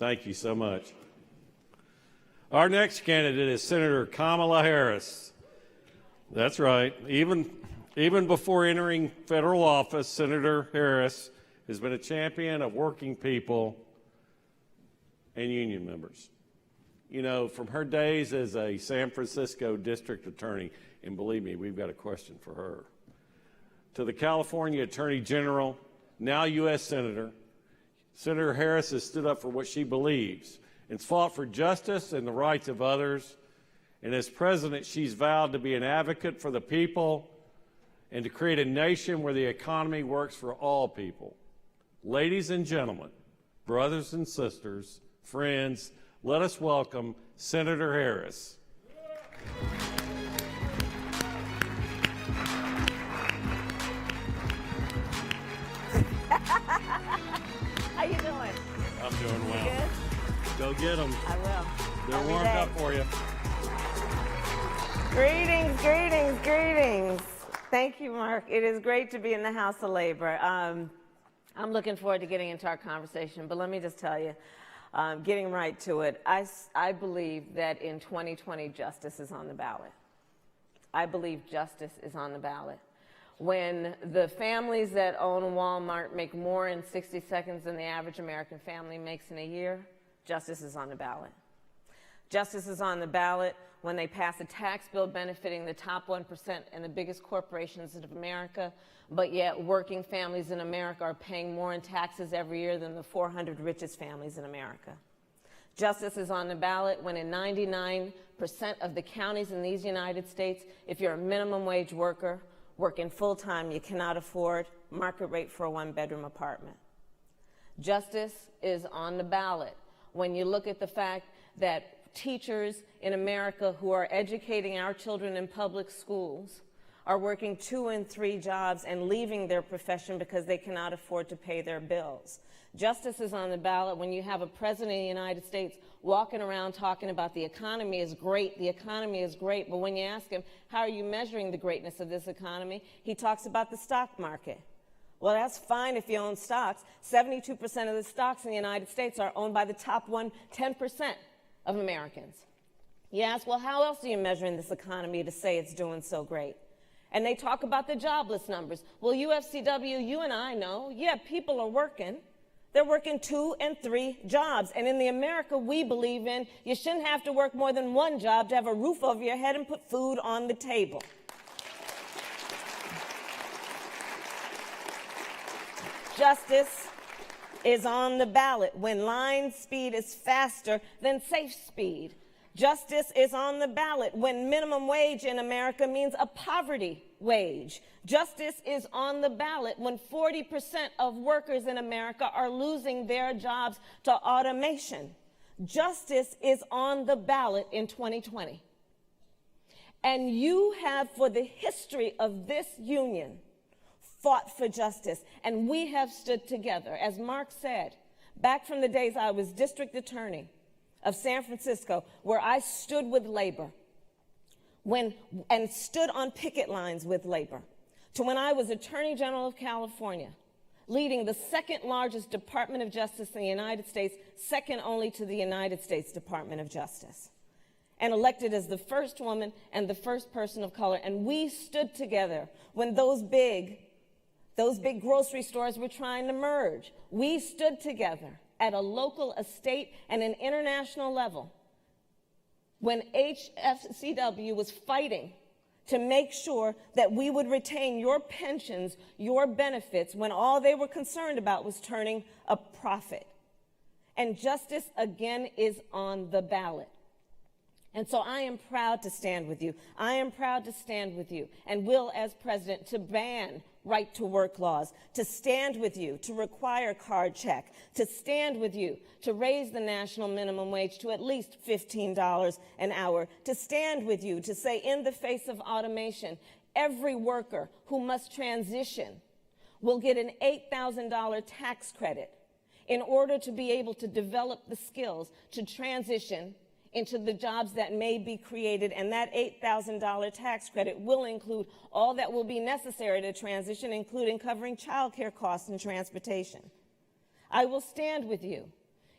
Thank you so much. Our next candidate is Senator Kamala Harris. That's right. Even before entering federal office, Senator Harris has been a champion of working people and union members. You know, from her days as a San Francisco district attorney, and believe me, we've got a question for her, to the California Attorney General, now U.S. Senator, Senator Harris has stood up for what she believes and fought for justice and the rights of others. And as president, she's vowed to be an advocate for the people and to create a nation where the economy works for all people. Ladies and gentlemen, brothers and sisters, friends, let us welcome Senator Harris. How you doing? I'm doing well. Good? Go get them. I will. They're warmed up for you. Greetings, greetings, greetings. Thank you, Mark. It is great to be in the House of Labor. I'm looking forward to getting into our conversation, but let me just tell you, getting right to it, I believe that in 2020, justice is on the ballot. I believe justice is on the ballot. When the families that own Walmart make more in 60 seconds than the average American family makes in a year, justice is on the ballot. Justice is on the ballot when they pass a tax bill benefiting the top 1% and the biggest corporations of America, but yet working families in America are paying more in taxes every year than the 400 richest families in America. Justice is on the ballot when in 99% of the counties in these United States, if you're a minimum wage worker, working full-time, you cannot afford market rate for a one-bedroom apartment. Justice is on the ballot when you look at the fact that teachers in America who are educating our children in public schools are working 2 and 3 jobs and leaving their profession because they cannot afford to pay their bills. Justice is on the ballot when you have a president of the United States walking around talking about the economy is great, but when you ask him, how are you measuring the greatness of this economy, he talks about the stock market. Well, that's fine if you own stocks. 72% of the stocks in the United States are owned by the top 10% of Americans. You ask, well, how else are you measuring this economy to say it's doing so great? And they talk about the jobless numbers. Well, UFCW, you and I know, yeah, people are working. They're working 2 and 3 jobs. And in the America we believe in, you shouldn't have to work more than 1 job to have a roof over your head and put food on the table. Justice is on the ballot when line speed is faster than safe speed. Justice is on the ballot when minimum wage in America means a poverty wage. Justice is on the ballot when 40% of workers in America are losing their jobs to automation. Justice is on the ballot in 2020. And you have, for the history of this union, fought for justice, and we have stood together. As Mark said, back from the days I was district attorney of San Francisco, where I stood with labor and stood on picket lines with labor, to when I was Attorney General of California, leading the 2nd largest Department of Justice in the United States, second only to the United States Department of Justice, and elected as the first woman and the first person of color. And we stood together when those big grocery stores were trying to merge. We stood together at a local, a state, and an international level when UFCW was fighting to make sure that we would retain your pensions, your benefits, when all they were concerned about was turning a profit. And justice, again, is on the ballot. And so I am proud to stand with you. I am proud to stand with you and will, as president, to ban right-to-work laws, to stand with you, to require card check, to stand with you, to raise the national minimum wage to at least $15 an hour, to stand with you, to say in the face of automation, every worker who must transition will get an $8,000 tax credit in order to be able to develop the skills to transition into the jobs that may be created, and that $8,000 tax credit will include all that will be necessary to transition, including covering child care costs and transportation. I will stand with you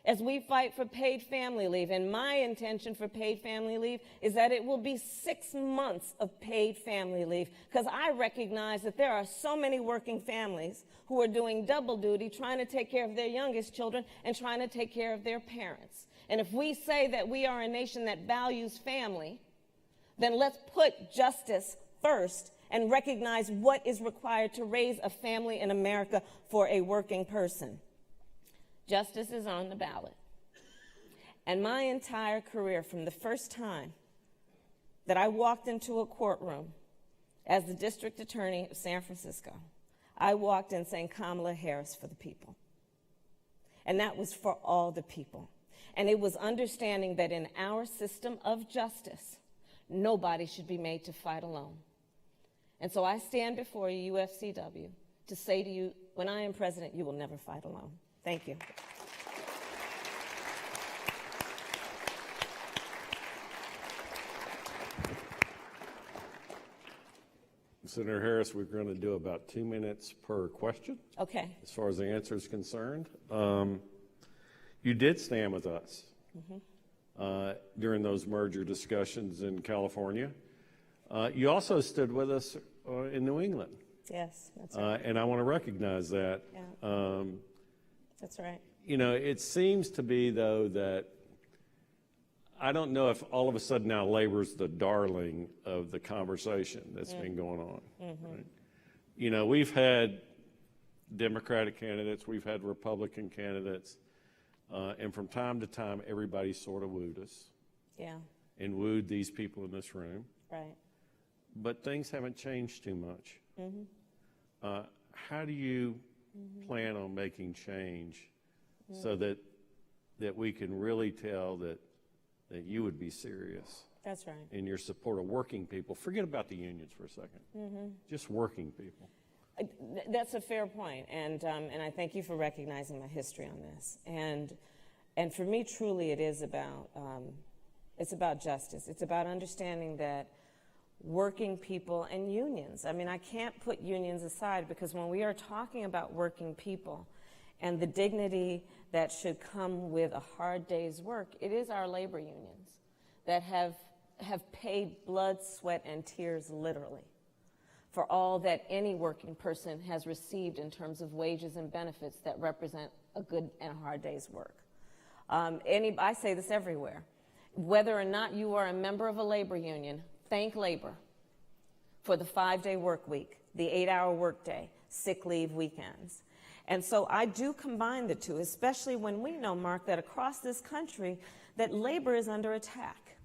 as we fight for paid family leave. And my intention for paid family leave is that it will be 6 months of paid family leave, because I recognize that there are so many working families who are doing double duty, trying to take care of their youngest children and trying to take care of their parents. And if we say that we are a nation that values family, then let's put justice first and recognize what is required to raise a family in America for a working person. Justice is on the ballot. And my entire career, from the first time that I walked into a courtroom as the district attorney of San Francisco, I walked in saying, Kamala Harris for the people. And that was for all the people. And it was understanding that in our system of justice, nobody should be made to fight alone. And so I stand before you, UFCW, to say to you, when I am president, you will never fight alone. Thank you. Senator Harris, we're going to do about 2 minutes per question. Okay. As far as the answer is concerned, you did stand with us during those merger discussions in California. You also stood with us in New England. Yes, that's right. And I want to recognize that. Yeah. That's right. You know, it seems to be, though, that I don't know if all of a sudden now labor's the darling of the conversation that's been going on. Right? You know, we've had Democratic candidates, we've had Republican candidates, and from time to time, everybody sort of wooed us. Yeah. And wooed these people in this room. Right. But things haven't changed too much. How do you plan on making change so that we can really tell that you would be serious? That's right. In your support of working people? Forget about the unions for a second. Just working people. That's a fair point, and I thank you for recognizing my history on this. And for me, truly, it is about it's about justice. It's about understanding that working people and unions. I mean, I can't put unions aside, because when we are talking about working people and the dignity that should come with a hard day's work, it is our labor unions that have paid blood, sweat, and tears, literally, for all that any working person has received in terms of wages and benefits that represent a good and a hard day's work. I say this everywhere. Whether or not you are a member of a labor union, thank labor for the 5-day work week, the 8-hour workday, sick leave, weekends. And so I do combine the two, especially when we know, Mark, that across this country, that labor is under attack,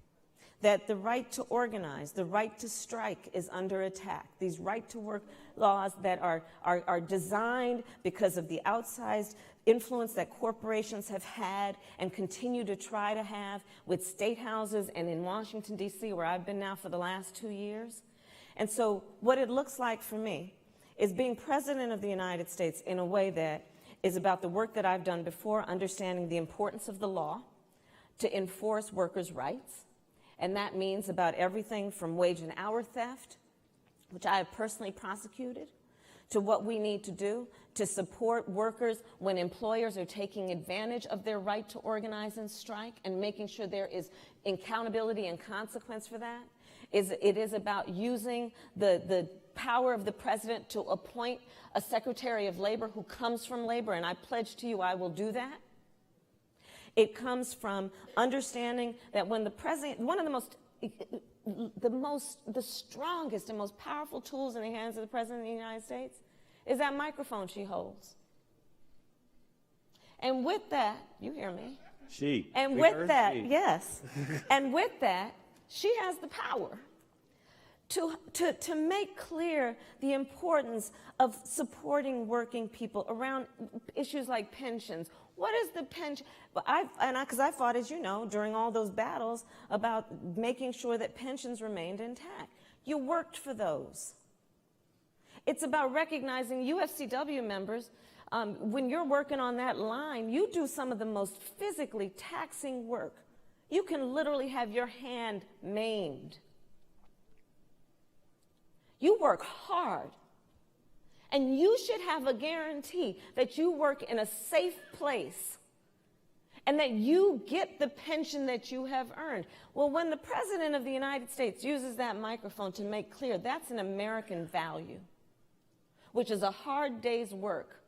that the right to organize, the right to strike is under attack. These right-to-work laws that are designed because of the outsized influence that corporations have had and continue to try to have with state houses and in Washington, D.C., where I've been now for the last 2 years. And so what it looks like for me is being president of the United States in a way that is about the work that I've done before, understanding the importance of the law to enforce workers' rights. And that means about everything from wage and hour theft, which I have personally prosecuted, to what we need to do to support workers when employers are taking advantage of their right to organize and strike, and making sure there is accountability and consequence for that. It is about using the power of the president to appoint a Secretary of Labor who comes from labor, and I pledge to you I will do that. It comes from understanding that when the president, one of the strongest and most powerful tools in the hands of the president of the United States is that microphone she holds. And with that, you hear me? She. And We with heard that, she. yes. And with that, she has the power to make clear the importance of supporting working people around issues like pensions. What is the pension? Because I fought, as you know, during all those battles about making sure that pensions remained intact. You worked for those. It's about recognizing UFCW members. When you're working on that line, you do some of the most physically taxing work. You can literally have your hand maimed. You work hard. And you should have a guarantee that you work in a safe place and that you get the pension that you have earned. Well, when the President of the United States uses that microphone to make clear that's an American value, which is a hard day's work,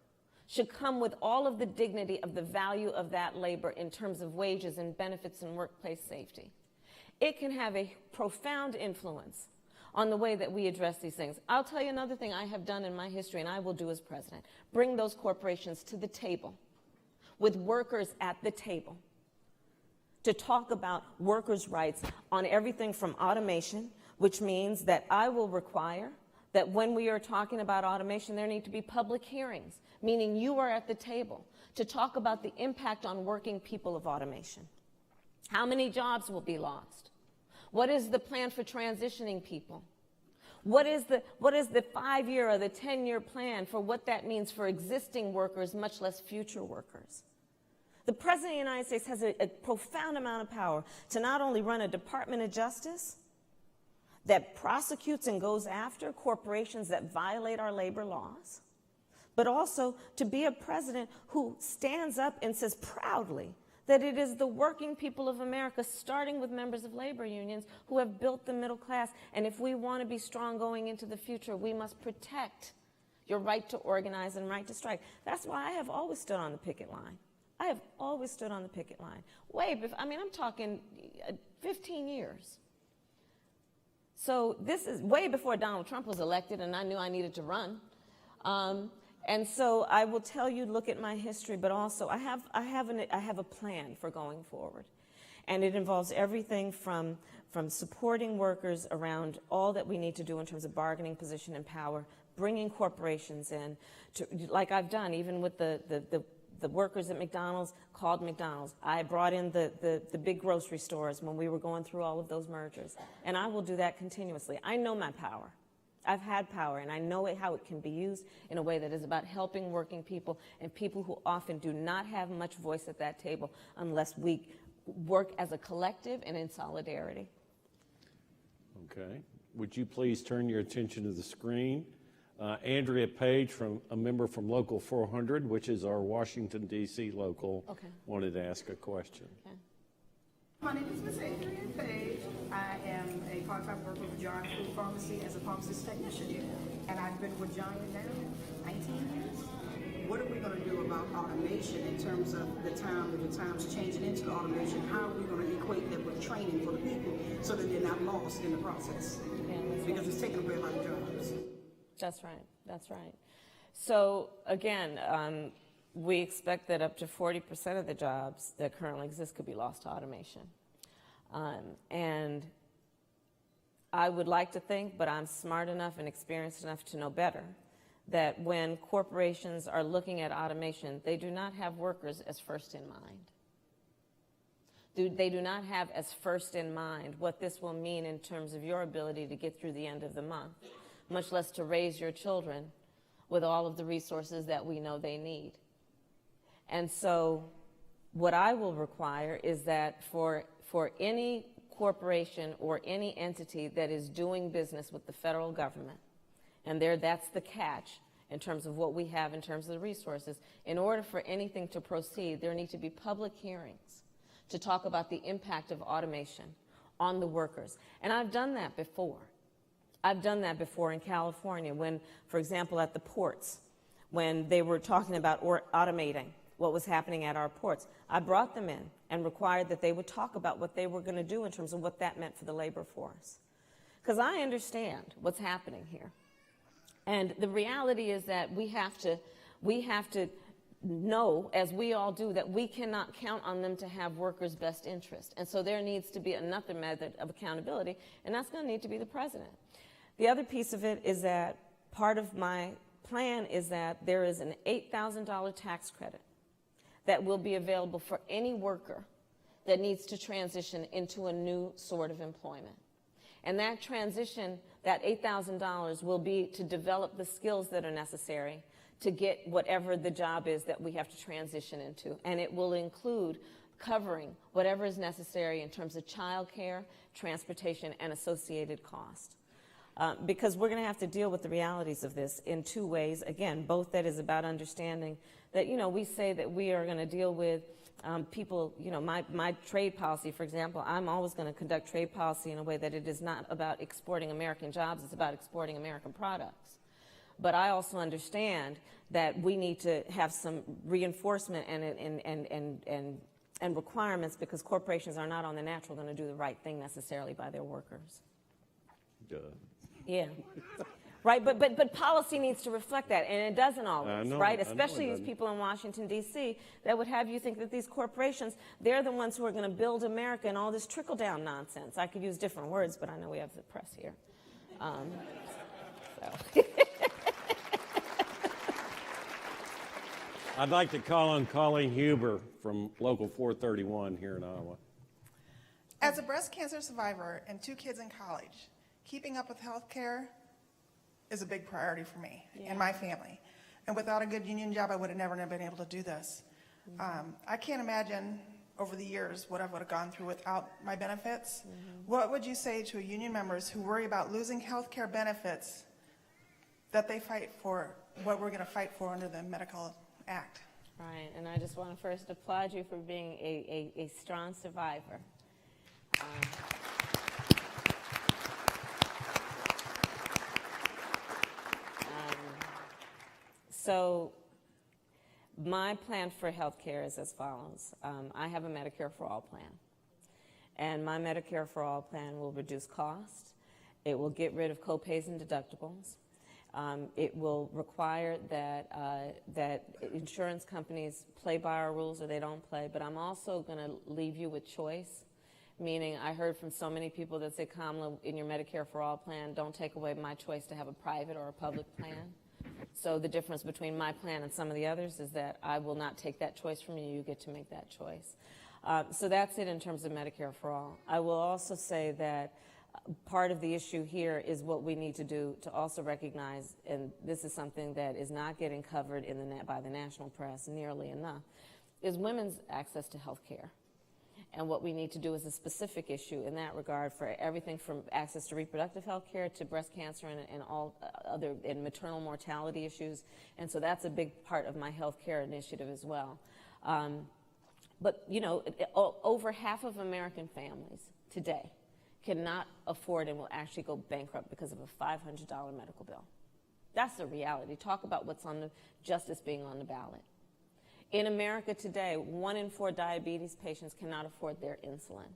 should come with all of the dignity of the value of that labor in terms of wages and benefits and workplace safety. It can have a profound influence on the way that we address these things. I'll tell you another thing I have done in my history, and I will do as president: bring those corporations to the table, with workers at the table, to talk about workers' rights on everything from automation, which means that I will require that when we are talking about automation, there need to be public hearings, meaning you are at the table to talk about the impact on working people of automation. How many jobs will be lost? What is the plan for transitioning people? What is the 5-year or the 10-year plan for what that means for existing workers, much less future workers? The President of the United States has a profound amount of power to not only run a Department of Justice that prosecutes and goes after corporations that violate our labor laws, but also to be a president who stands up and says proudly that it is the working people of America, starting with members of labor unions, who have built the middle class. And if we want to be strong going into the future, we must protect your right to organize and right to strike. That's why I have always stood on the picket line. I have always stood on the picket line. I'm talking 15 years. So this is way before Donald Trump was elected, and I knew I needed to run. And so I will tell you, look at my history, but also I have a plan for going forward. And it involves everything from supporting workers around all that we need to do in terms of bargaining position and power, bringing corporations in, to, like I've done, even with the workers at McDonald's, called McDonald's. I brought in the big grocery stores when we were going through all of those mergers. And I will do that continuously. I know my power. I've had power, and I know how it can be used in a way that is about helping working people and people who often do not have much voice at that table unless we work as a collective and in solidarity. Okay. Would you please turn your attention to the screen? Andrea Page, a member from Local 400, which is our Washington, D.C. local, wanted to ask a question. Okay. My name is Ms. Andrea Page. I am a part-time worker with Giant Food Pharmacy as a pharmacist technician, and I've been with Giant now 19 years. What are we going to do about automation in terms of the times changing into the automation? How are we going to equate that with training for the people so that they're not lost in the process? Yeah, because it's taking away a lot of jobs. That's right. That's right. So again, we expect that up to 40% of the jobs that currently exist could be lost to automation. And I would like to think, but I'm smart enough and experienced enough to know better, that when corporations are looking at automation, they do not have workers as first in mind. They do not have as first in mind what this will mean in terms of your ability to get through the end of the month, much less to raise your children with all of the resources that we know they need. And so what I will require is that for any corporation or any entity that is doing business with the federal government, and that's the catch in terms of what we have in terms of the resources, in order for anything to proceed, there need to be public hearings to talk about the impact of automation on the workers. And I've done that before. I've done that before in California when, for example, at the ports, when they were talking about automating what was happening at our ports. I brought them in and required that they would talk about what they were going to do in terms of what that meant for the labor force. Because I understand what's happening here. And the reality is that we have to know, as we all do, that we cannot count on them to have workers' best interest. And so there needs to be another method of accountability, and that's going to need to be the president. The other piece of it is that part of my plan is that there is an $8,000 tax credit that will be available for any worker that needs to transition into a new sort of employment. And that transition, that $8,000, will be to develop the skills that are necessary to get whatever the job is that we have to transition into. And it will include covering whatever is necessary in terms of childcare, transportation, and associated cost. Because we're going to have to deal with the realities of this in two ways. Again, both that is about understanding that, we say that we are going to deal with People, you know, my trade policy, for example, I'm always going to conduct trade policy in a way that it is not about exporting American jobs, it's about exporting American products. But I also understand that we need to have some reinforcement and requirements, because corporations are not on the natural going to do the right thing necessarily by their workers. Duh. Yeah. Right, but policy needs to reflect that, and it doesn't always, right? Especially these people in Washington, D.C., that would have you think that these corporations, they're the ones who are going to build America, and all this trickle-down nonsense. I could use different words, but I know we have the press here. So. I'd like to call on Colleen Huber from Local 431 here in Iowa. As a breast cancer survivor and 2 kids in college, keeping up with health care is a big priority for me and my family. And without a good union job, I would have never been able to do this. I can't imagine over the years what I would have gone through without my benefits. What would you say to union members who worry about losing health care benefits that they fight for, what we're going to fight for under the Medical Act? Right, and I just want to first applaud you for being a strong survivor. So my plan for health care is as follows. I have a Medicare for All plan. And my Medicare for All plan will reduce costs. It will get rid of copays and deductibles. It will require that insurance companies play by our rules or they don't play. But I'm also going to leave you with choice. Meaning, I heard from so many people that say, Kamala, in your Medicare for All plan, don't take away my choice to have a private or a public plan. So the difference between my plan and some of the others is that I will not take that choice from you. You get to make that choice. So that's it in terms of Medicare for All. I will also say that part of the issue here is what we need to do to also recognize, and this is something that is not getting covered in by the national press nearly enough, is women's access to health care. And what we need to do is a specific issue in that regard for everything from access to reproductive health care to breast cancer and all other and maternal mortality issues. And so that's a big part of my health care initiative as well. But, you know, over half of American families today cannot afford and will actually go bankrupt because of a $500 medical bill. That's the reality. Talk about what's on the justice being on the ballot. In America today, 1 in 4 diabetes patients cannot afford their insulin.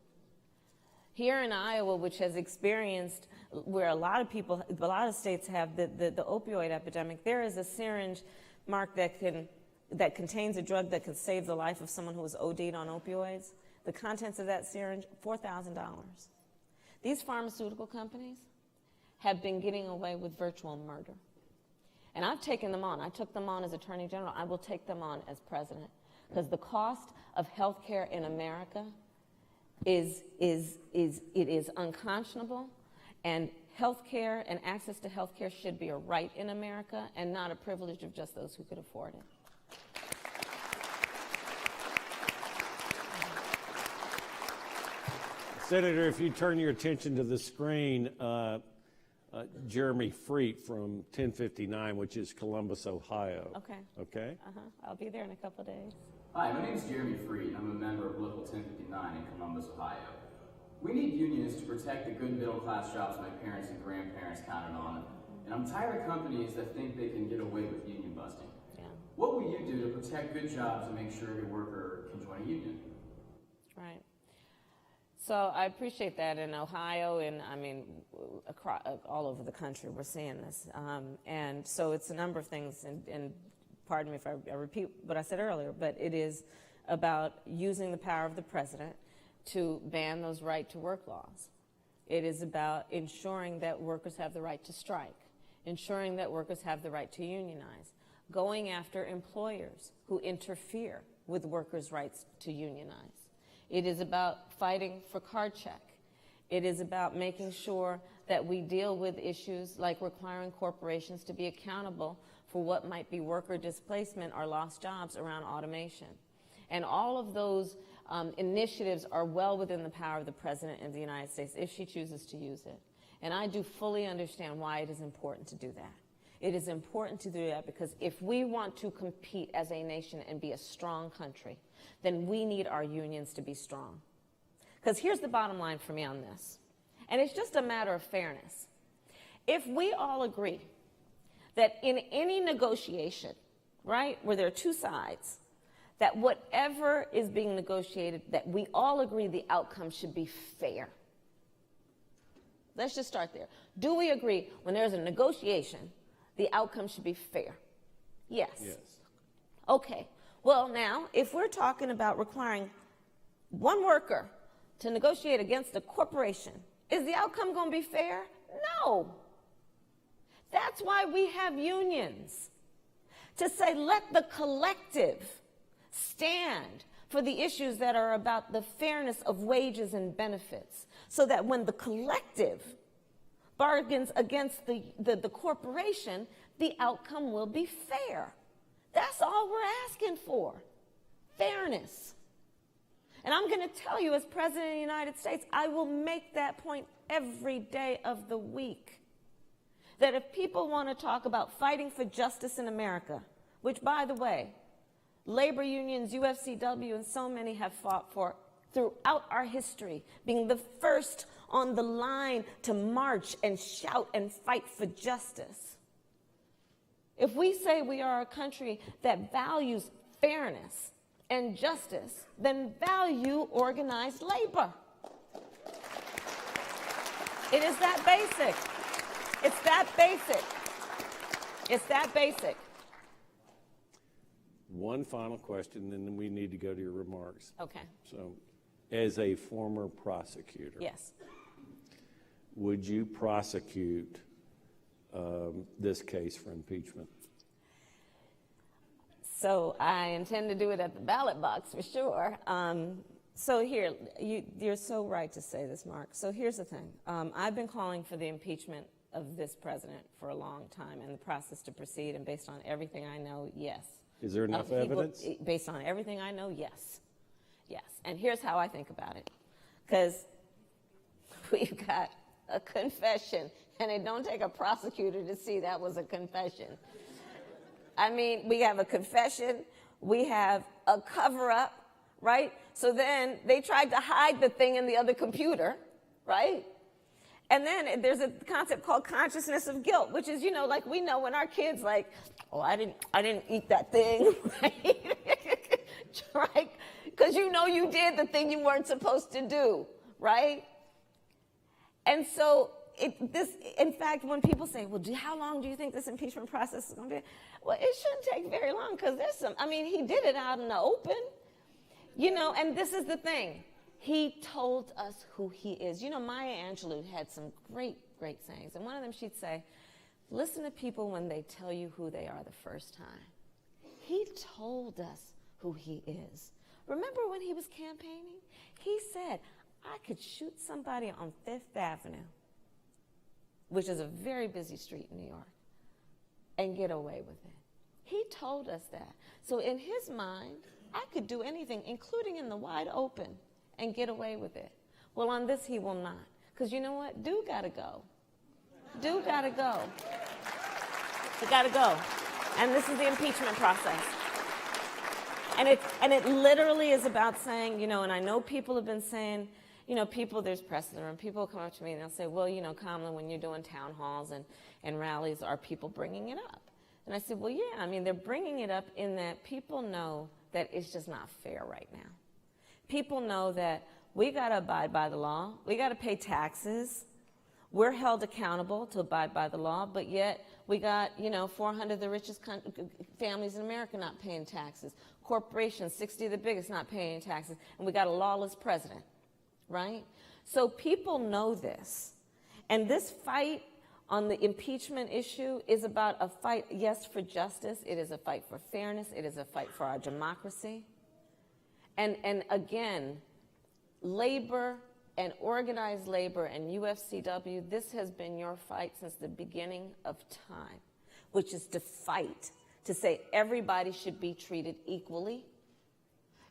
Here in Iowa, which has experienced, where a lot of states have the opioid epidemic, there is a syringe, Mark, that contains a drug that could save the life of someone who was OD'd on opioids. The contents of that syringe, $4,000. These pharmaceutical companies have been getting away with virtual murder. And I've taken them on. I took them on as Attorney General. I will take them on as President. Because the cost of health care in America is unconscionable. And health care and access to health care should be a right in America and not a privilege of just those who could afford it. Senator, if you turn your attention to the screen, Jeremy Freet from 1059, which is Columbus, Ohio. Okay. Okay? I'll be there in a couple of days. Hi, my name is Jeremy Freet. I'm a member of Local 1059 in Columbus, Ohio. We need unions to protect the good middle-class jobs my parents and grandparents counted on. And I'm tired of companies that think they can get away with union busting. Yeah. What will you do to protect good jobs and make sure every worker can join a union? Right. So I appreciate that in Ohio, and I mean, across, all over the country, we're seeing this. And so it's a number of things, and pardon me if I repeat what I said earlier, but it is about using the power of the president to ban those right-to-work laws. It is about ensuring that workers have the right to strike, ensuring that workers have the right to unionize, going after employers who interfere with workers' rights to unionize. It is about fighting for card check. It is about making sure that we deal with issues like requiring corporations to be accountable for what might be worker displacement or lost jobs around automation. And all of those initiatives are well within the power of the President of the United States if she chooses to use it. And I do fully understand why it is important to do that. It is important to do that because if we want to compete as a nation and be a strong country, then we need our unions to be strong. Because here's the bottom line for me on this, and it's just a matter of fairness. If we all agree that in any negotiation, right, where there are two sides, that whatever is being negotiated, that we all agree the outcome should be fair. Let's just start there. Do we agree when there's a negotiation, the outcome should be fair? Yes. Yes. Okay. Well, now, if we're talking about requiring one worker to negotiate against a corporation, is the outcome going to be fair? No. That's why we have unions. To say, let the collective stand for the issues that are about the fairness of wages and benefits, so that when the collective bargains against the corporation, the outcome will be fair. That's all we're asking for, fairness. And I'm going to tell you, as President of the United States, I will make that point every day of the week, that if people want to talk about fighting for justice in America, which, by the way, labor unions, UFCW, and so many have fought for throughout our history, being the first on the line to march and shout and fight for justice. If we say we are a country that values fairness and justice, then value organized labor. It is that basic. It's that basic. It's that basic. One final question, and then we need to go to your remarks. Okay. So, as a former prosecutor, Yes. would you prosecute this case for impeachment? So I intend to do it at the ballot box for sure. So here, you're so right to say this, Mark. So here's the thing. I've been calling for the impeachment of this president for a long time, and the process to proceed, and based on everything I know, yes. Is there enough evidence? Based on everything I know, yes. Yes. And here's how I think about it. Because we've got a confession, and it don't take a prosecutor to see that was a confession. I mean, we have a confession, we have a cover-up, right? So then they tried to hide the thing in the other computer, right? And then there's a concept called consciousness of guilt, which is, you know, like we know when our kids like, oh, I didn't eat that thing, right? Because you know you did the thing you weren't supposed to do, right? And so in fact, when people say, well, how long do you think this impeachment process is going to be? Well, it shouldn't take very long, because he did it out in the open, you know, and this is the thing. He told us who he is. You know, Maya Angelou had some great, great sayings, and one of them she'd say, listen to people when they tell you who they are the first time. He told us who he is. Remember when he was campaigning? He said, I could shoot somebody on Fifth Avenue, which is a very busy street in New York, and get away with it. He told us that. So in his mind, I could do anything, including in the wide open, and get away with it. Well, on this, he will not. Because you know what? Dude gotta go. Dude gotta go. He gotta go. And this is the impeachment process. And it literally is about saying, you know, and I know people have been saying, you know, there's press in the room, people come up to me and they'll say, well, you know, Kamala, when you're doing town halls and rallies, are people bringing it up? And I said, well, yeah, I mean, they're bringing it up in that people know that it's just not fair right now. People know that we got to abide by the law. We got to pay taxes. We're held accountable to abide by the law, but yet we got, you know, 400 of the richest families in America not paying taxes. Corporations, 60 of the biggest, not paying taxes. And we got a lawless president, right? So people know this. And this fight on the impeachment issue is about a fight, yes, for justice. It is a fight for fairness. It is a fight for our democracy. And again, labor and organized labor and UFCW, this has been your fight since the beginning of time, which is to fight, to say everybody should be treated equally.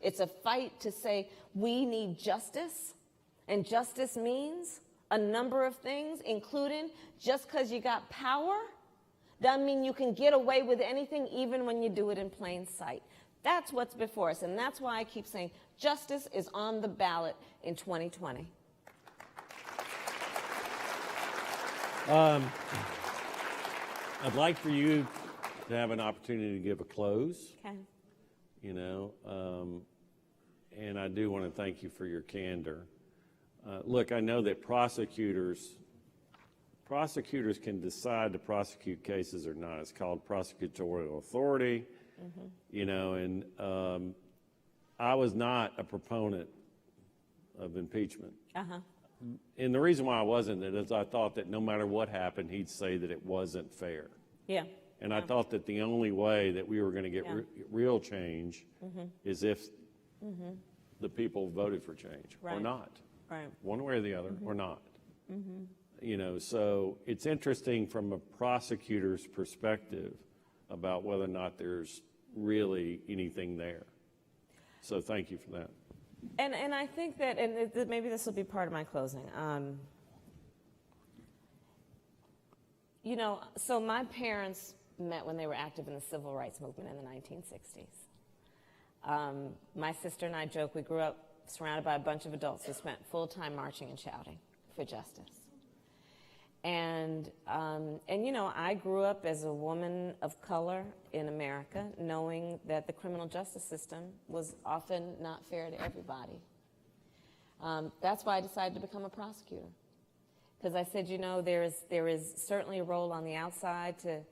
It's a fight to say we need justice, and justice means a number of things, including just because you got power doesn't mean you can get away with anything, even when you do it in plain sight. That's what's before us, and that's why I keep saying justice is on the ballot in 2020. I'd like for you to have an opportunity to give a close, Okay. you know, and I do want to thank you for your candor. Look, I know that prosecutors can decide to prosecute cases or not. It's called prosecutorial authority, you know, and I was not a proponent of impeachment. Uh-huh. And the reason why I wasn't is I thought that no matter what happened, he'd say that it wasn't fair. Yeah. And I thought that the only way that we were going to get real change is if the people voted for change or Right. not. Right. One way or the other, or not. You know, so it's interesting from a prosecutor's perspective about whether or not there's really anything there. So thank you for that. And I think that, and maybe this will be part of my closing. You know, so my parents met when they were active in the civil rights movement in the 1960s. My sister and I joke, we grew up surrounded by a bunch of adults who spent full time marching and shouting for justice. And you know, I grew up as a woman of color in America, knowing that the criminal justice system was often not fair to everybody. That's why I decided to become a prosecutor. Because I said, you know, there is certainly a role on the outside to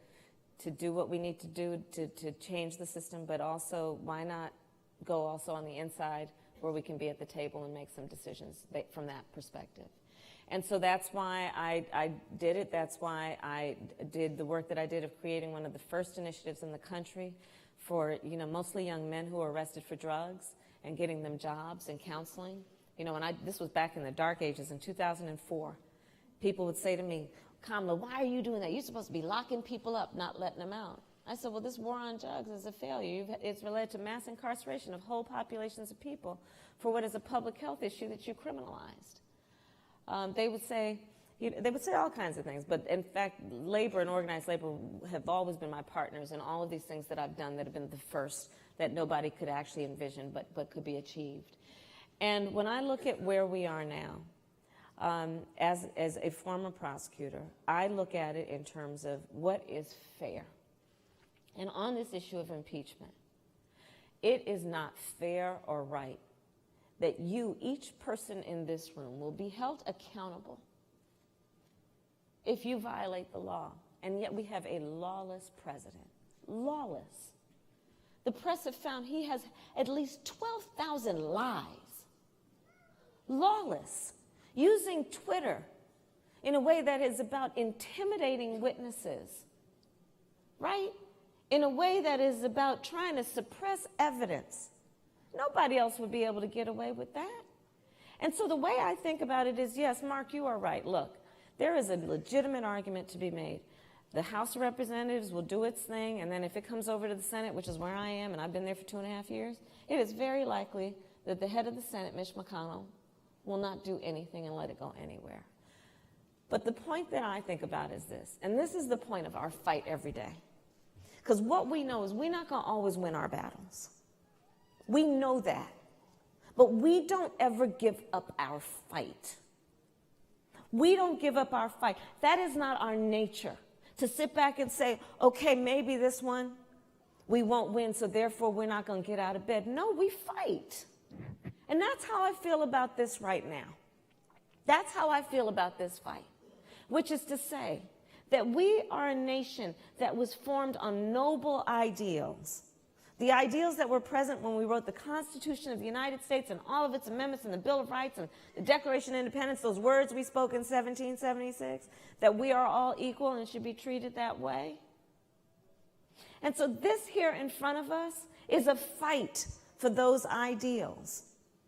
do what we need to do to change the system, but also why not go also on the inside where we can be at the table and make some decisions from that perspective. And so that's why I did it. That's why I did the work that I did of creating one of the first initiatives in the country for, you know, mostly young men who are arrested for drugs and getting them jobs and counseling. You know, and this was back in the dark ages in 2004. People would say to me, Kamala, why are you doing that? You're supposed to be locking people up, not letting them out. I said, well, this war on drugs is a failure. It's related to mass incarceration of whole populations of people for what is a public health issue that you criminalized. They would say all kinds of things, but in fact, labor and organized labor have always been my partners in all of these things that I've done that have been the first that nobody could actually envision, but could be achieved. And when I look at where we are now, as a former prosecutor, I look at it in terms of what is fair. And on this issue of impeachment, it is not fair or right that you, each person in this room, will be held accountable if you violate the law. And yet we have a lawless president. Lawless. The press have found he has at least 12,000 lies. Lawless. Using Twitter in a way that is about intimidating witnesses, right? In a way that is about trying to suppress evidence. Nobody else would be able to get away with that. And so the way I think about it is, yes, Mark, you are right. Look, there is a legitimate argument to be made. The House of Representatives will do its thing, and then if it comes over to the Senate, which is where I am, and I've been there for 2.5 years, it is very likely that the head of the Senate, Mitch McConnell, will not do anything and let it go anywhere. But the point that I think about is this, and this is the point of our fight every day. Because what we know is we're not going to always win our battles. We know that. But we don't ever give up our fight. We don't give up our fight. That is not our nature. To sit back and say, okay, maybe this one we won't win, so therefore we're not going to get out of bed. No, we fight. And that's how I feel about this right now. That's how I feel about this fight, which is to say that we are a nation that was formed on noble ideals. The ideals that were present when we wrote the Constitution of the United States and all of its amendments and the Bill of Rights and the Declaration of Independence, those words we spoke in 1776, that we are all equal and should be treated that way. And so this here in front of us is a fight for those ideals,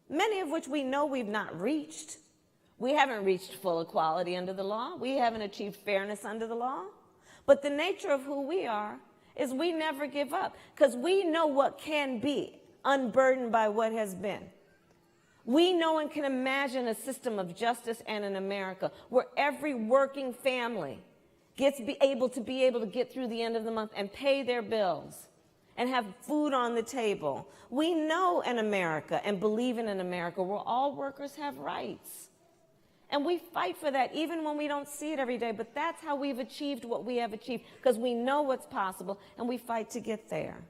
many of which we know we've not reached. We haven't reached full equality under the law. We haven't achieved fairness under the law. But the nature of who we are is we never give up because we know what can be unburdened by what has been. We know and can imagine a system of justice and an America where every working family gets able to get through the end of the month and pay their bills and have food on the table. We know in America and believe in America where all workers have rights. And we fight for that even when we don't see it every day, but that's how we've achieved what we have achieved, because we know what's possible and we fight to get there.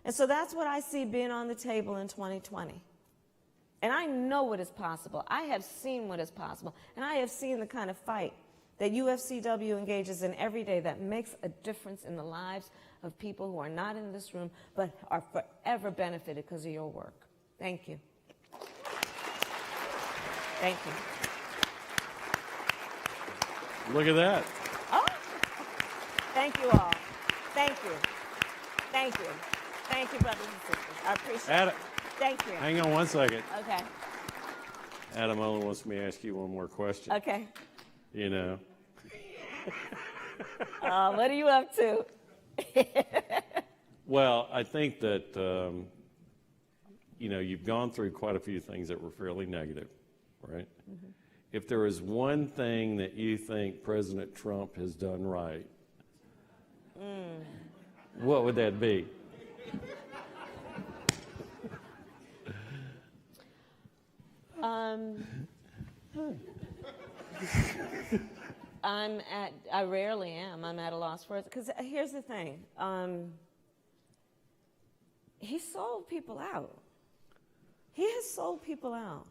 And so that's what I see being on the table in 2020. And I know what is possible. I have seen what is possible. And I have seen the kind of fight that UFCW engages in every day that makes a difference in the lives of people who are not in this room but are forever benefited because of your work. Thank you. Thank you. Look at that. Oh, thank you all. Thank you. Thank you. Thank you, brothers and sisters. I appreciate Adam, it. Thank you. hang on one second. Okay. Adam only wants me to ask you one more question. Okay. You know. What are you up to? Well, I think that, you've gone through quite a few things that were fairly negative, right? Mm-hmm. If there is one thing that you think President Trump has done right, what would that be? I rarely am. I'm at a loss for it. Because here's the thing. He sold people out. He has sold people out.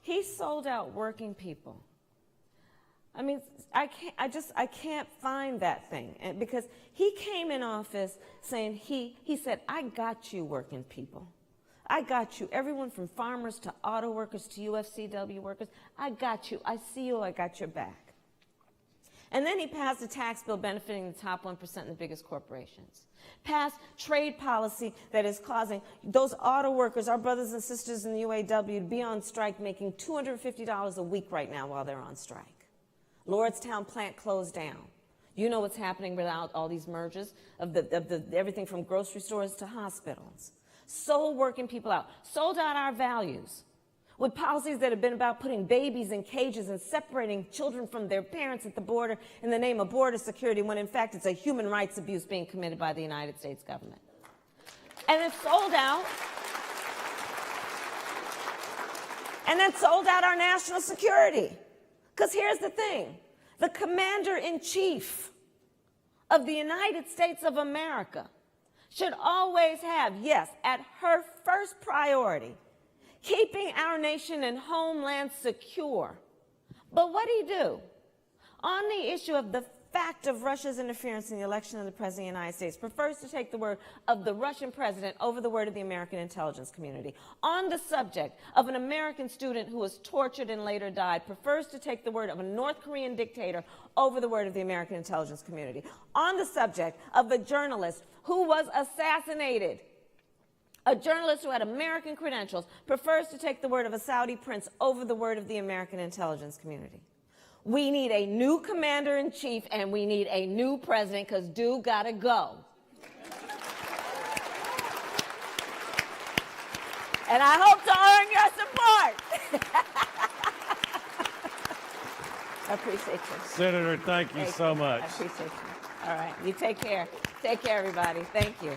He sold out working people. I mean, I can't find that thing. And because he came in office saying, he said, I got you working people. I got you. Everyone from farmers to auto workers to UFCW workers. I got you. I see you. I got your back. And then he passed a tax bill benefiting the top 1% and the biggest corporations. Passed trade policy that is causing those auto workers, our brothers and sisters in the UAW, to be on strike making $250 a week right now while they're on strike. Lordstown plant closed down. You know what's happening without all these mergers of everything from grocery stores to hospitals. Sold working people out. Sold out our values. With policies that have been about putting babies in cages and separating children from their parents at the border in the name of border security, when in fact it's a human rights abuse being committed by the United States government. And it's sold out. And then sold out our national security. Because here's the thing. The commander-in-chief of the United States of America should always have, yes, at her first priority, keeping our nation and homeland secure. But what did he do? On the issue of the fact of Russia's interference in the election of the President of the United States, prefers to take the word of the Russian president over the word of the American intelligence community. On the subject of an American student who was tortured and later died, prefers to take the word of a North Korean dictator over the word of the American intelligence community. On the subject of a journalist who was assassinated, a journalist who had American credentials, prefers to take the word of a Saudi prince over the word of the American intelligence community. We need a new commander-in-chief and we need a new president, because dude gotta go. And I hope to earn your support. I appreciate you. Senator, thank you so much. I appreciate you. All right, you take care. Take care, everybody. Thank you.